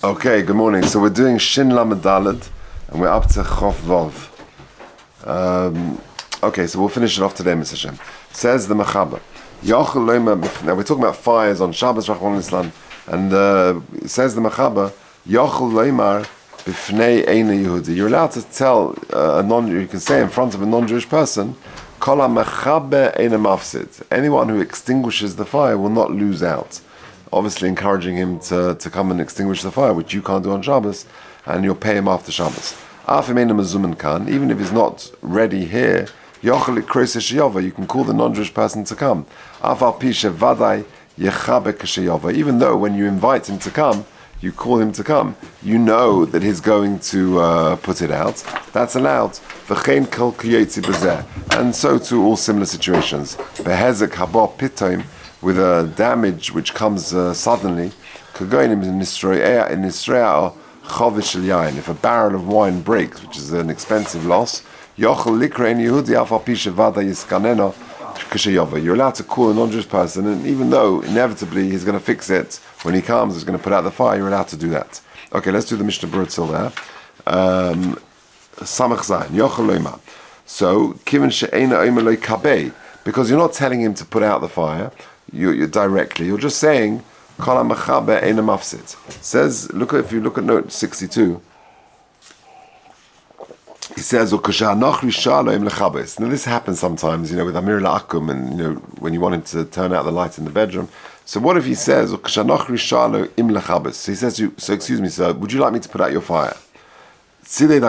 Okay, good morning. So we're doing Shin Lamed Daled, and we're up to Chof Vov. Okay, so we'll finish it off today, Mr. Shem. Says the Mechaber. Now we're talking about fires on Shabbos, Rachman Islam, and says the Mechaber, Yochel Leimar B'fnei Eina Yehudi. You're allowed to tell you can say in front of a non-Jewish person, Kol HaMechaber Eina Mafsid. Anyone who extinguishes the fire will not lose out. Obviously encouraging him to come and extinguish the fire, which you can't do on Shabbos, and you'll pay him after Shabbos. Even if he's not ready here, you can call the non-Jewish person to come. Even though when you invite him to come, you call him to come, you know that he's going to put it out. That's allowed. And so to all similar situations. With a damage which comes suddenly, if a barrel of wine breaks, which is an expensive loss, you're allowed to call a non-Jewish person, and even though inevitably he's going to fix it when he comes, he's going to put out the fire, you're allowed to do that. Okay, let's do the Mishnah Berurah till there. Samach Zayin, Yochel Loimar. So, because you're not telling him to put out the fire, you're directly, you're just saying, Kol HaMechaber Eina Mafsid. Says, if you look at note 62, he says, now this happens sometimes, with Amir La'akum, and when you want him to turn out the light in the bedroom. So what if he says, so he says, so excuse me, sir, would you like me to put out your fire? You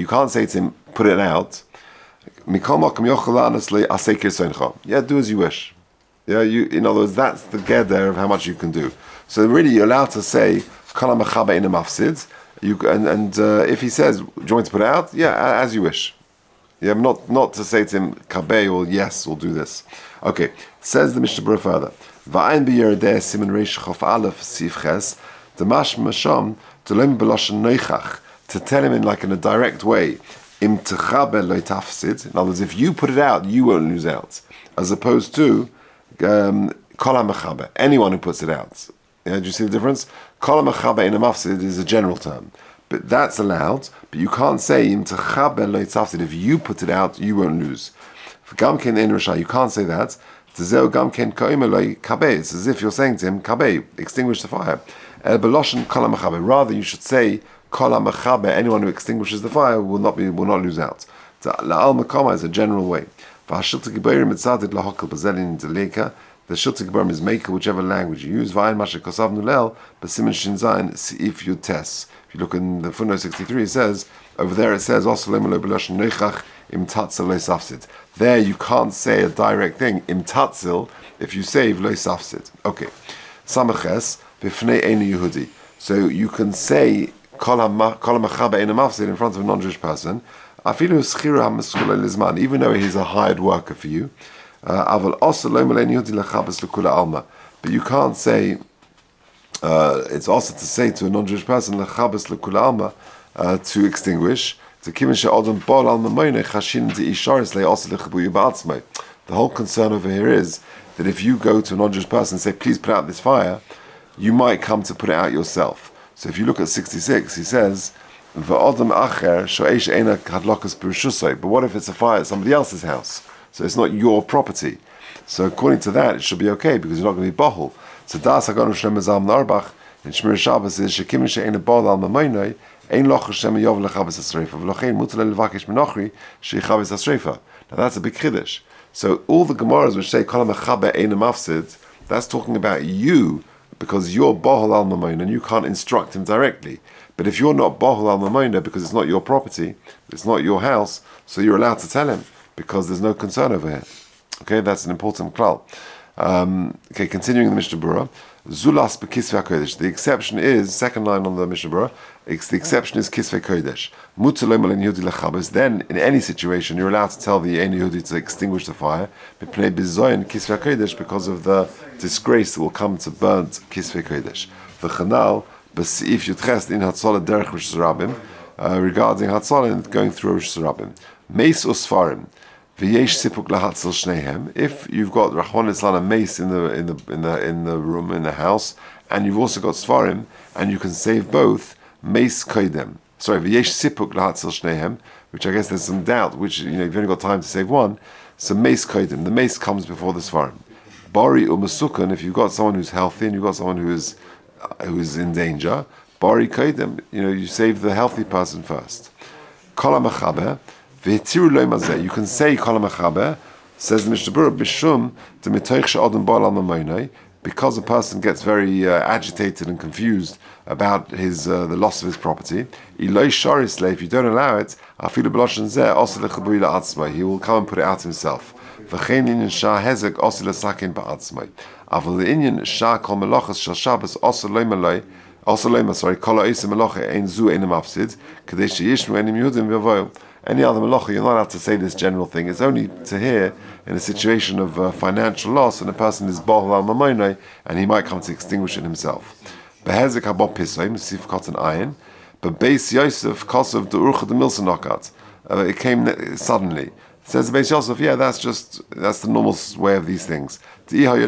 can't say to him, put it out. Yeah, do as you wish. Yeah, in other words, that's the gather of how much you can do. So really, you're allowed to say, Kol HaMechaber Eina Mafsid. And if he says, do you want me to put it out? Yeah, as you wish. Yeah, not to say to him, Kabeh, or yes, we'll do this. Okay, says the Mishnah Berurah further. Va'ayin b'yeredeh siman reish chof aleph sif ches, damash masham, t'lem b'loshen noichach, to tell him in a direct way, im techaber lo tafsid. In other words, if you put it out, you won't lose out. As opposed to kol hamechaber, anyone who puts it out. Yeah, do you see the difference? Kol hamechaber eina mafsid is a general term, but that's allowed. But you can't say im techaber lo tafsid. If you put it out, you won't lose. For gamken ein rasha, you can't say that. Tezeu gamken ka'omer lo kabeh. It's as if you're saying to him, kabeh, extinguish the fire. El beloshen kol hamechaber. Rather, you should say, Kol HaMechaber, anyone who extinguishes the fire will not lose out. La'al Mekama is a general way. The Shilta Geberim is maker whichever language you use. V'ayin Masha Kosav Nulel, B'simen Shin Zayin, Seif Yud Tes. If you look in the footnote 63, it says, over there it says, Osolem lo b'loshen noichach im tatzil lo safsid. There you can't say a direct thing, im tatzil, if you say lo safsid. Okay. Samaches, B'fnei Eina Yehudi. So you can say, Kol HaMechaber Eina Mafsid in front of a non-Jewish person, even though he's a hired worker for you. But you can't say, it's also to say to a non-Jewish person, to extinguish. The whole concern over here is that if you go to a non-Jewish person and say, please put out this fire, you might come to put it out yourself. So if you look at 66, he says, but what if it's a fire at somebody else's house? So it's not your property. So according to that, it should be okay because you're not going to be bohol. So Das Hagon Shem Mazam Narbach in Shmir Shabbos is Shekim She'ein Bol Al Mamoinoi Ein Loch Hashem Yov Lechabes Asreifa V'Lochein Mutal Levakish Menochri Sheichabes Asreifa. Now that's a big chiddush. So all the Gemaras which say Kol HaMechaber Eina Mafsid, that's talking about you, because you're bohol al mamoina and you can't instruct him directly. But if you're not bohol al mamoina because it's not your property, it's not your house, so you're allowed to tell him because there's no concern over here. Okay, that's an important klal. Okay, continuing the Mishnah Berurah. Zulas b'kisvei HaKodesh. The exception is, second line on the Mishnah Berurah, the exception is kisvei kodesh. Mutar lo l'ein Yehudi lechabes. Then, in any situation, you're allowed to tell the ein Yehudi to extinguish the fire, b'pnei bizoyin kisvei HaKodesh, because of the disgrace that will come to burnt kisvei kodesh. V'chanal b'seif yutches in hatzolah derech Rosh Hashanah, regarding hatzolah going through Rosh Hashanah. Meis usfarim. V'yesh sipuk lahatzel shnehem. If you've got Rahman Islan a mace in the room in the house, and you've also got svarim, and you can save both, mace koidem. Sorry, v'yesh sipuk lahatzel shnehem, which I guess there's some doubt. Which you've only got time to save one. So mace koidem. The mace comes before the svarim. Bari u'masukan. If you've got someone who's healthy and you've got someone who is in danger, bari koidem. You save the healthy person first. Kol ha'mechaber. You can say Kol HaMechaber, says the Mishnah Berurah, Bishum the Mitoich She'adam Ba'al Al-Mamonai, because a person gets very agitated and confused about the loss of his property. Iloi Sharis Le, if you don't allow it, Afilu B'Loshen Zeh Osel Lechabui La'atzmai, he will come and put it out himself. V'chein Inyan Shah Hezek Osel Lesakin Ba'atzmai. Aval the Inyan Shah Kol Melachas Shal Shabbos Osel Loimaloi. Also, sorry, Kol Ha'isa Melacha Ein Zu Ein Mafsid, Kadesh Yishmu Enim Yudim V'Avoyim. Any other malacha, you're not allowed to say this general thing. It's only to hear in a situation of financial loss, and a person is bahal al mamonai, and he might come to extinguish it himself. Behezek habot pisoim, sif cotton iron, but Beis Yosef kosov the urcha the milsa knockout. It came suddenly. Says Beis Yosef, yeah, that's the normal way of these things. Because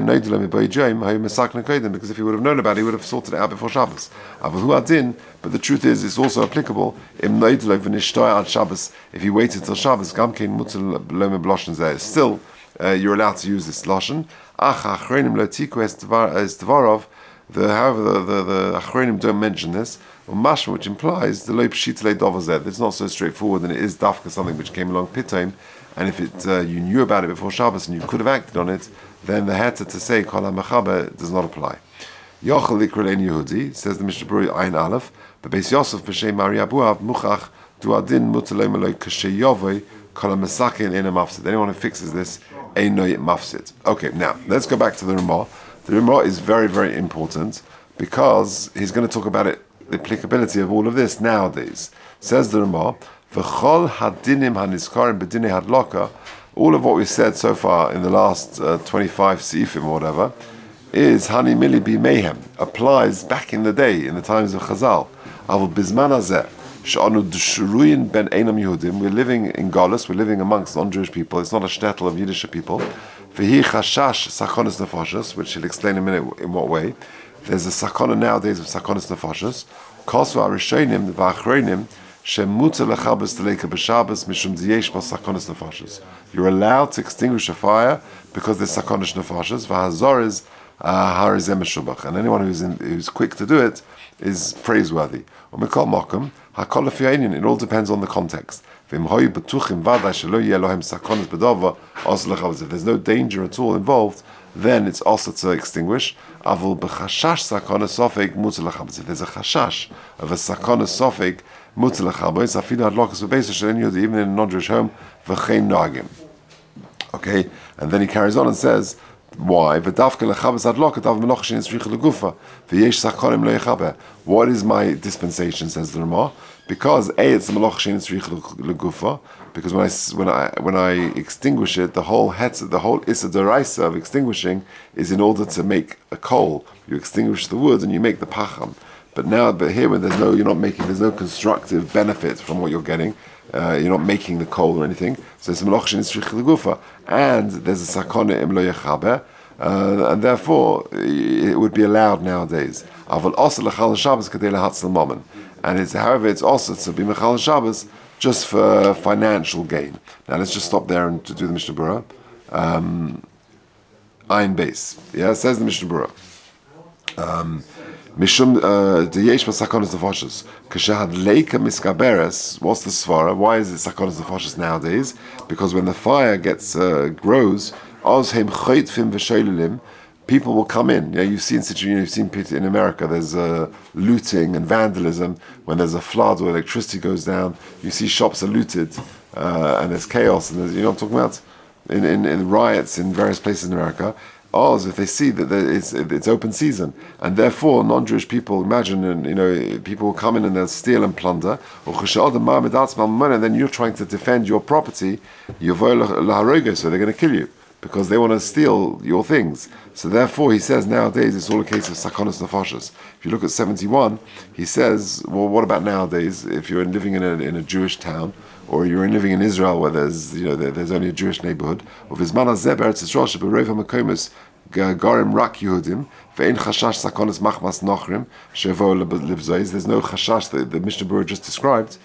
if he would have known about it, he would have sorted it out before Shabbos. But the truth is, it's also applicable. If he waited till Shabbos, still you're allowed to use this lashon. However, the Achronim don't mention this, which implies the lo pshita le'dovah. It's not so straightforward, and it is dafka something which came along pitom. And if you knew about it before Shabbos and you could have acted on it, then the heta to say Kol HaMechaber does not apply. Yochel likra le'en Yehudi, says the Mishnah Berurah Ayin Aleph, but Beis Yosef b'shem Mari Abuav muchach duadin mutalei maloi k'sheyovei Kol HaMesakin ein mafsid. Anyone who fixes this ain't no mafsid. Okay, now let's go back to the Ramah. The Ramah is very, very important because he's going to talk about the applicability of all of this nowadays. Says the Ramah, V'chol hadinim hanizkarim b'dinei hadlaka. All of what we've said so far in the last 25 seifim or whatever is hani mili b'meihem, applies back in the day, in the times of Chazal. Avol bizman hazeh she'anu d'shruyin ben einam Yehudim. We're living in Galus, we're living amongst non-Jewish people. It's not a shtetl of Yiddish people. V'hi chashash sakonis nefashos, which he'll explain in a minute in what way. There's a sakona nowadays of sakonis nefashos. Kosva arishonim v'achronim. You're allowed to extinguish a fire because there's sakonis nefashos. And anyone who's quick to do it is praiseworthy. It all depends on the context. If there's no danger at all involved, then it's also to extinguish. If there's a chashash of a sakonis sofek, even in a non-Jewish home, okay, and then he carries on and says, why? What is my dispensation? Says the Ramah. Because it's the malach shein tzrich legufa. Because when I extinguish it, the whole issa deraisa of extinguishing is in order to make a coal. You extinguish the wood and you make the pacham. But here when there's no constructive benefit from what you're getting. You're not making the coal or anything. So it's malach shein tzrich legufa, and there's a sakona im lo yechaber. And therefore, it would be allowed nowadays. And however, it's also to be mechal Shabbos just for financial gain. Now let's just stop there and to do the Mishnah Berurah. Ayin base. Yeah, it says the Mishnah Berurah. Mishum deyesh b'sakonos nefashos k'shehad leika miskaberes. What's the svara? Why is it sakonos nefashos nowadays? Because when the fire grows, people will come in. You've seen in America, there's looting and vandalism. When there's a flood or electricity goes down, you see shops are looted and there's chaos. And there's, I'm talking about in riots in various places in America. As if they see that it's open season, and therefore non-Jewish people people will come in and they'll steal and plunder. And then you're trying to defend your property, so they're going to kill you. because they want to steal your things. So therefore, he says nowadays it's all a case of sakonas nefashos. If you look at 71, he says, well, what about nowadays? If you're living in a Jewish town, or you're living in Israel where there's only a Jewish neighborhood, or v'zman hazeh be'eretz Yisrael sheberov hamakomos garim rak Yehudim ve'en chashash sakonas machmas nochrim shevo lebzois. There's no chashash that the Mishnah Berurah just described.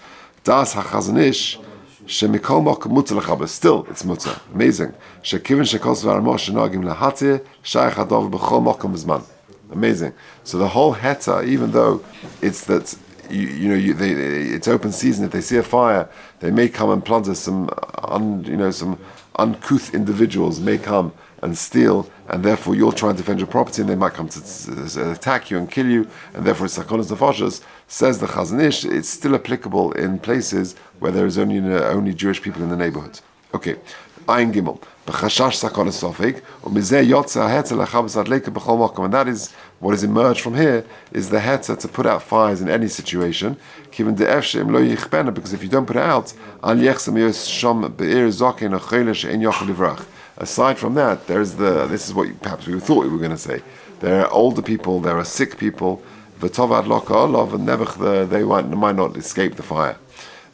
Das hachazon ish. Still, it's mutter. Amazing. Amazing. So the whole heta, even though it's that it's open season. If they see a fire, they may come and plunder some uncouth individuals may come and steal, and therefore you'll try and defend your property, and they might come to attack you and kill you, and therefore it's sakonas nefashos. Says the Chazon Ish, it's still applicable in places where there is only Jewish people in the neighborhood. Okay, Ayin Gimel, b'chashash sakonas sofek, u'mizeh yotze ha'hetzer lechabes adleika b'chol makom, and that is what has emerged from here is the hetzer to put out fires in any situation. Given the efshe im lo yichbena, because if you don't put it out, al yechsem yos shom be'ir zokin achayla she'en yochel livrach. Aside from that, this is what perhaps we thought we were going to say. There are older people, there are sick people. V'tovad loka olav, and they might not escape the fire.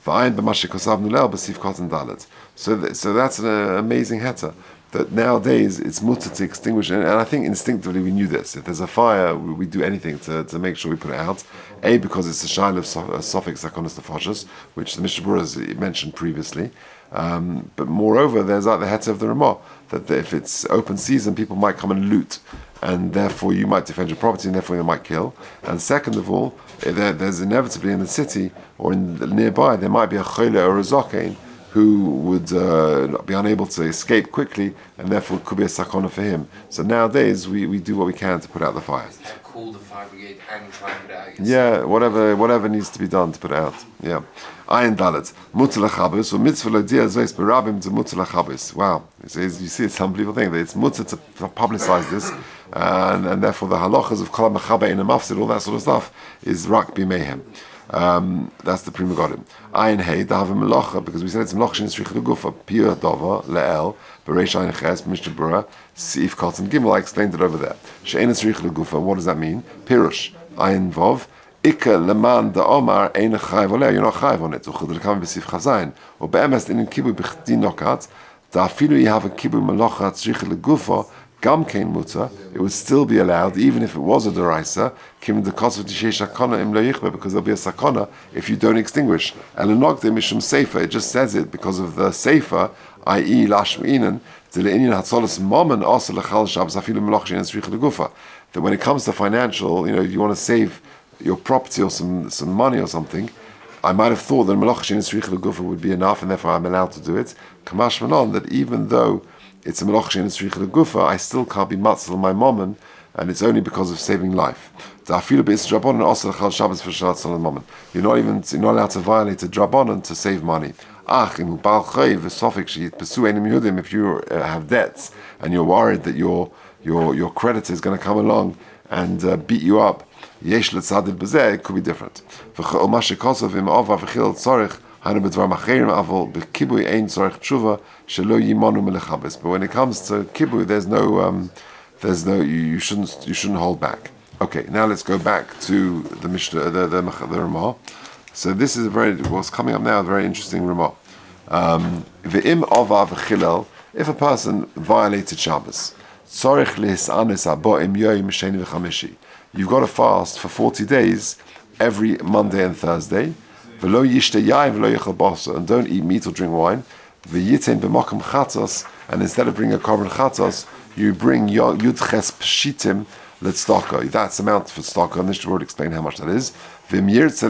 V'ayin b'mashe kosavnu leil b'sif kotan dalet. So that's an amazing heta. That nowadays it's mutter to extinguish, and I think instinctively we knew this. If there's a fire, we do anything to make sure we put it out. A, because it's a shail of suffix sakonas nefashos, which the Mishnah Berurah has mentioned previously. But moreover, there's the heta of the Ramah, that if it's open season, people might come and loot, and therefore you might defend your property, and therefore they might kill. And second of all, there's inevitably in the city or nearby, there might be a chole or a zokein who would be unable to escape quickly, and therefore it could be a sakona for him. So nowadays we do what we can to put out the fire. Call the fire brigade and try and put it out yourself. Yeah, whatever needs to be done to put it out. Yeah. Ayin dalet mutter lechabes or mitzvah lodia zois berabim to mutter lechabes. Wow, you see, it's an unbelievable thing that it's mutter to publicize this, and therefore the halachas of kol mechabe in a mafsid, all that sort of stuff, is rak b'mehem. That's the prima godim. Ayin hey dahavim melocha, because we said it's melocha in stricha gufa pure dava leel bereish ayin ches Mishnah Berurah seif kotan gimel. I explained it over there. She'ein stricha gufa. What does that mean? Pirush ayin vov. Ika leman da omar ein chayv oleh. You're not chayv on it. Uchad lekam b'sif chazayin. Or be'emes in kibu b'chdi nokat. Da afilu you have a kibu melocha stricha legufa. Gam kein mutter, it would still be allowed, even if it was a deraisa, kim the cost of tishesh sakona im lo yichbe, because there'll be a sakona if you don't extinguish. Elenogde mishum sefer, it just says it because of the sefer, i.e. lashmiinen, zeleinian hatzolos momen also lechal shabbos afilu meloch she'en tzrich legufa. That when it comes to financial, you want to save your property or some money or something, I might have thought that meloch she'en tzrich legufa would be enough, and therefore I'm allowed to do it. Kamash manon, that even though it's a melach she'en tzrich legufa, I still can't be matzal on my moment, and it's only because of saving life. You're not allowed to violate a drabonon to save money. If you have debts and you're worried that your creditor is going to come along and beat you up, it could be different. But when it comes to kibbutz, you shouldn't hold back. Okay, now let's go back to the Mishnah, the Ramah. So this is what's coming up now, a very interesting Ramah. If a person violated Shabbos, you've got to fast for 40 days every Monday and Thursday. And don't eat meat or drink wine. And instead of bringing a korban chatos, you bring yudches pshitim letzdaka. That's the amount for tzedakah, and this will explain how much that is. And if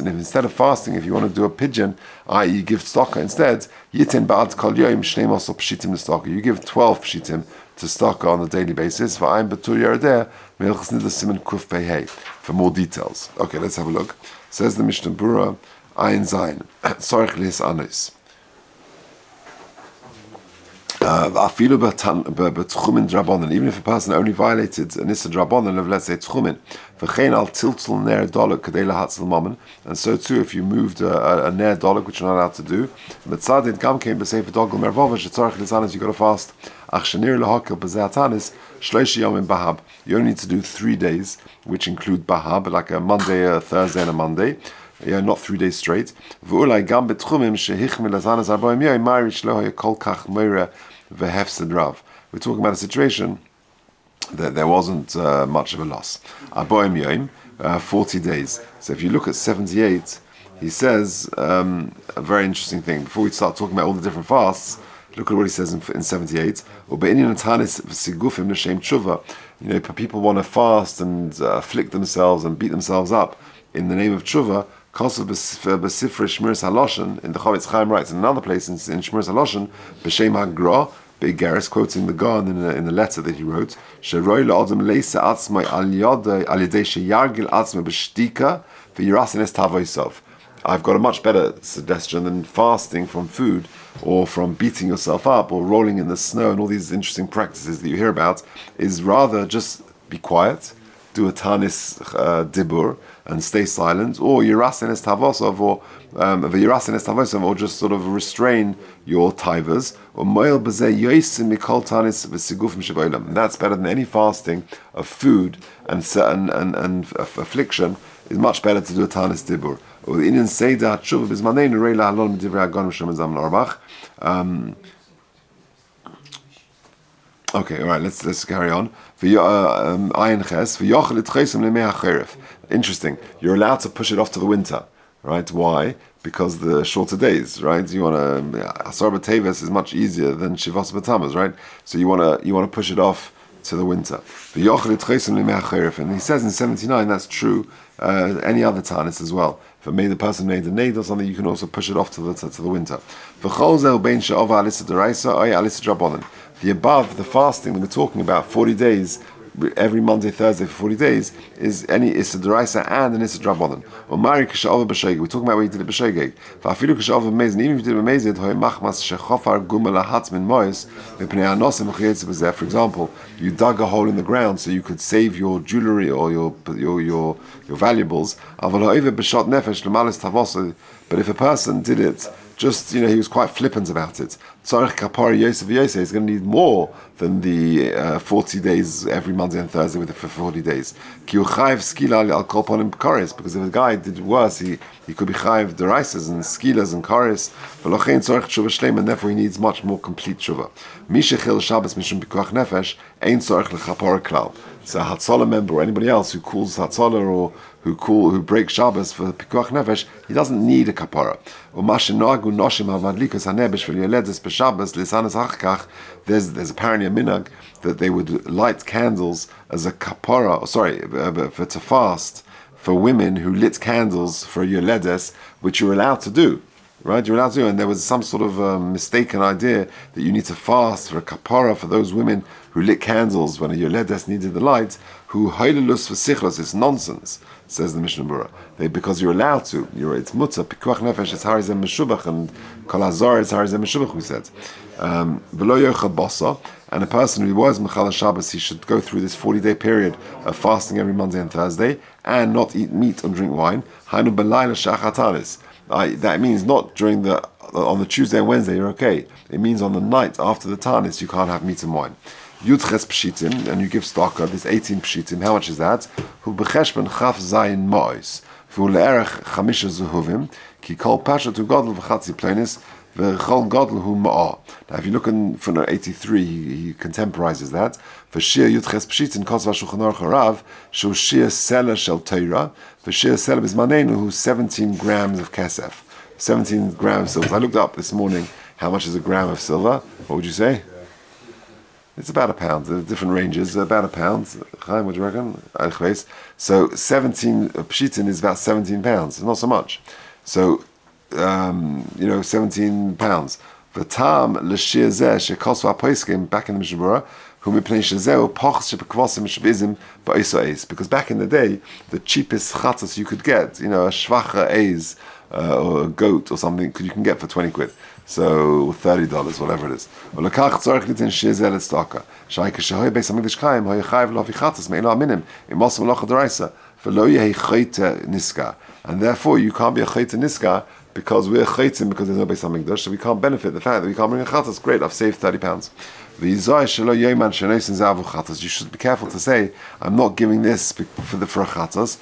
instead of fasting, if you want to do a pigeon, i.e. give tzedakah instead, yitin ba'ad kol yom shnei masor pshitim letzdaka. You give 12 pshitim to tzedakah on a daily basis. For more details. Okay, let's have a look. Says the Mishnah Berurah, Ayin Zayin, Sorech Lihis Anos. Afilu b'tchumin drabonin, even if a person only violated an issa drabonin of, let's say, tchumin, v'chein al tiltul ner dolok kadei lahatzil mammon, and so too if you moved a ner dolok, which you're not allowed to do, mitzadid gam kein b'sefer dogel mervova shetzarech lizanis, you got to fast. Ach shenir lahakil b'zeatanis shleishi yomim bahab. You only need to do 3 days, which include bahab, like a Monday, a Thursday, and a Monday. Yeah, not 3 days straight. V'ulai gam b'tchumim shehichmil lazanis arboim yoyim ma'arish lohoy kol kach meira v'hefsed rav. We're talking about a situation that there wasn't much of a loss. Arboim yoyim, 40 days. So if you look at 78, he says a very interesting thing. Before we start talking about all the different fasts, look at what he says in 78. People want to fast and afflict themselves and beat themselves up in the name of tshuva. In the Chaim writes in another place in Shmiras Haloshen, b'shem hagra, Be'geres, quoting the Gan in the letter that he wrote, "Sheroi la'adam leisa atzmai al yadei al yedei sheyargil atzmai b'shtika v'yirasin es tavoisov." I've got a much better suggestion than fasting from food or from beating yourself up or rolling in the snow and all these interesting practices that you hear about, is rather just be quiet, do a tanis dibur and stay silent, or yirasin es tavosov, or v'yirasin es tavosov, or just sort of restrain your tivers, or moel b'zeh yoisim mikol tanis v'sigufim sheba'olam. And that's better than any fasting of food and affliction. Is much better to do a tanis dibur. Or the Indian say that tshuva b'zmaneinu rei la'alon m'divrei hagon m'shem zam Orach. Okay, all right. Let's carry on. Interesting. You're allowed to push it off to the winter, right? Why? Because the shorter days, right? You want to Asar b'teves is much easier than Shivas b'tamas, right? So you want to push it off to the winter. And he says in 79 that's true. Any other tanis as well. If the person made a nade or something, you can also push it off to the winter. The above, the fasting that we're talking about, 40 days, every Monday, Thursday for 40 days, is any Issa D'Oraisa and an Issa Drabonin. Or Mari Kisha'ova B'Shegeg, we're talking about where you did it B'Shegeg. V'afilu Kisha'ova B'Mezid, even if you did it B'Mezid, Hoi Machmas Shechofar Gumel Ahatz Min Mois, V'pnei Anosim V'chayetze B'Zeh. For example, you dug a hole in the ground so you could save your jewelry or your valuables. Aval Ha'ove B'Shot Nefesh L'malis Tavosa. But if a person did it, just, he was quite flippant about it. Tzarech kapara Yosef Yosef is going to need more than the 40 days every Monday and Thursday with it for 40 days. Ki hu chayiv skila al kol ponim kares, because if a guy did worse, he could be chayiv derisas and skilas and kares. V'lochein tzarech tshuva shleim, and therefore he needs much more complete tshuva. Mi shechil Shabbos mishum pikuach nefesh ein tzarech lechapara klal. So a Hatzalah member or anybody else who calls Hatzalah or who breaks Shabbos for Pikuach Nefesh, he doesn't need a kapara. There's apparently a minhag that they would light candles as a kapara, to fast for women who lit candles for Yoledes, which you're allowed to do. Right, you're allowed to do, and there was some sort of mistaken idea that you need to fast for a kapara for those women who lit candles when a yoledes needed the light, who hailulus for sichlos. It's nonsense, says the Mishnah Berurah. Because you're allowed to. It's mutzah, pikuach nefesh, it's harizem meshubach, and kol hazor, it's harizem meshubach, we said. V'lo yochel basa, and a person who was mechal Shabbos, he should go through this 40-day period of fasting every Monday and Thursday, and not eat meat and drink wine. Hainu belayla shachatanis. That means not on the Tuesday and Wednesday you're okay. It means on the night after the tanis you can't have meat and wine. Yudches pshitim, and you give stocker. There's 18 pshitim. How much is that? Hu becheshben chaf zayin mois. Hu le'erech chamisha zuhuvim. Ki kol pasha tu godel v'chatzi plenis v'chol godel hu ma'ah. Now if you look in footnote 83, he contemporizes that. V'shir yudches pshitim kosva shulchan aruch harav shu shir sela shel teira v'shir sela bizmanenu hu 17 grams of kesef. 17 grams of silver. I looked up this morning how much is a gram of silver. What would you say? It's about a pound. There are different ranges. About a pound. Chaim, what do you reckon? So 17 pshitin is about 17 pounds. Not so much. So 17 pounds. V'tam l'shir zeh shekosu apoiskim, back in the Mishnah Berurah, hu mipnei shezeu pochs shepekvosim shebizim ba'isa eis. Because back in the day, the cheapest chatas you could get, a shvacha eis, or a goat or something, you can get for 20 quid. So $30, whatever it is. ולקח צורך ליתן שזה לצדקה. שהי כשהוי בית המקדש קיים, הוא חייב להביא חטס מאלו המינים, אם עושה מלאכה דרייסה, ולא יהיה חייטה ניסקה. And therefore, you can't be a chayta niska because we're chaytim because there's no Beis HaMikdash, so we can't benefit the fact that we can't bring a chatas. Great, I've saved £30. You should be careful to say, I'm not giving this for a chatas.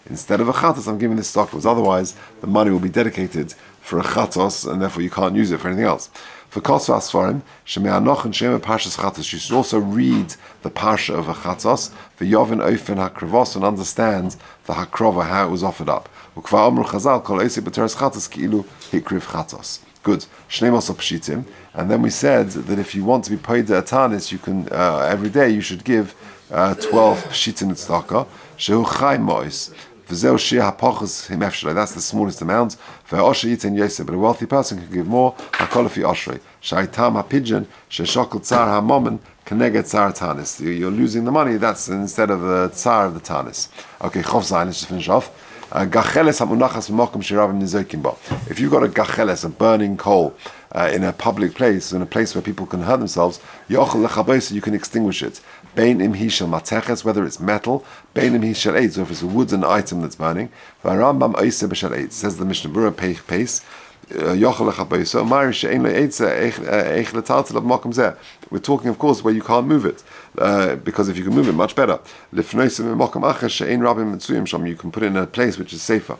Instead of a chatas, I'm giving this stock, because otherwise the money will be dedicated for a chatas, and therefore you can't use it for anything else. For Kosva Asfarim, Sheme'anoch and Shema Parshas Chatas, you should also read the Parsha of a Chatas, for Yovin Ofen HaKravos, and understand the Hakrova, how it was offered up. Ukva Omru Chazal, Kol Eisi B'teres Chatas, Ki'ilu Hikriv Chatas. Good. Shnei Pshitim. And then we said that if you want to be paid the Atanis, you can, every day you should give 12 Pshitim Tzedakah, Shehu Chai Mois. That's the smallest amount. But a wealthy person can give more. You're losing the money. That's instead of the tsar of the tanis. Okay, let's just finish off. If you've got a gacheles, a burning coal, in a public place, in a place where people can hurt themselves, you can extinguish it. Whether it's metal, so if it's a wooden item that's burning. Says the Mishnah Berurah pace. We're talking, of course, where you can't move it, because if you can move it, much better. You can put it in a place which is safer.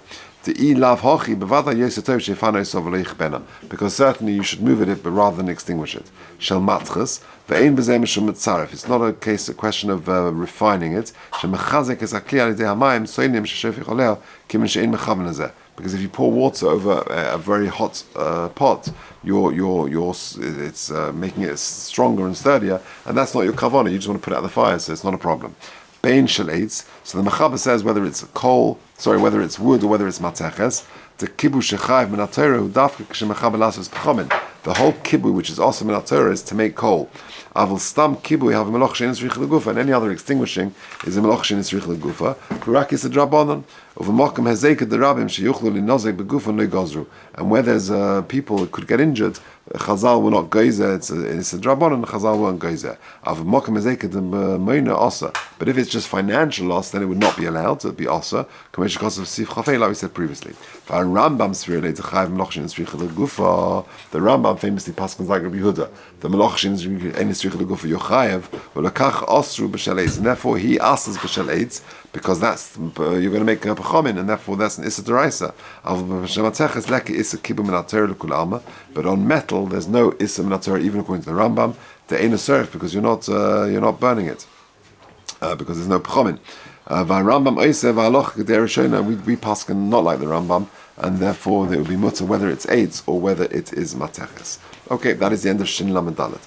Because certainly you should move it, but rather than extinguish it. It's not a question of refining it. Because if you pour water over a very hot pot, it's making it stronger and sturdier, and that's not your kavanah. You just want to put it out the fire, so it's not a problem. Bein shalates. So the Mechaber says whether it's whether it's wood or whether it's mateches, the kibu shechayv min haTorah hu dafka k'shemechaber lasos b'chomin. The whole kibu, which is also min haTorah, is to make coal. Avol stam kibu have melach she'en tzrich legufa, and any other extinguishing is a melach she'en tzrich legufa. Kurak is a drabanan. Over mokum hezeked the rabbim sheyuchlu linozek begufa no gozru. And where there's people that could get injured, Chazal will not geyser. It's a drabanan. Chazal won't geyser. Avol mokum hezeked the meina osa. But if it's just financial loss, then it would not be allowed. It would be osa. Commercial cost of sif chafei, like we said previously. The Rambam famously paskins like Rabbi Yehuda. The melachshin is any stricha legufa yochayev. V'lakach osru b'shaleitz, and therefore he asks b'shaleitz because that's you're going to make a pechomin, and therefore that's an issa deraisa. But on metal there's no issa minatorah, even according to the Rambam. The ain't a serf because you're not burning it because there's no pechomin. Rambam we paskin not like the Rambam, and therefore there will be mutter whether it's eitz or whether it is mateches. Okay, that is the end of Shin Lamed Dalet.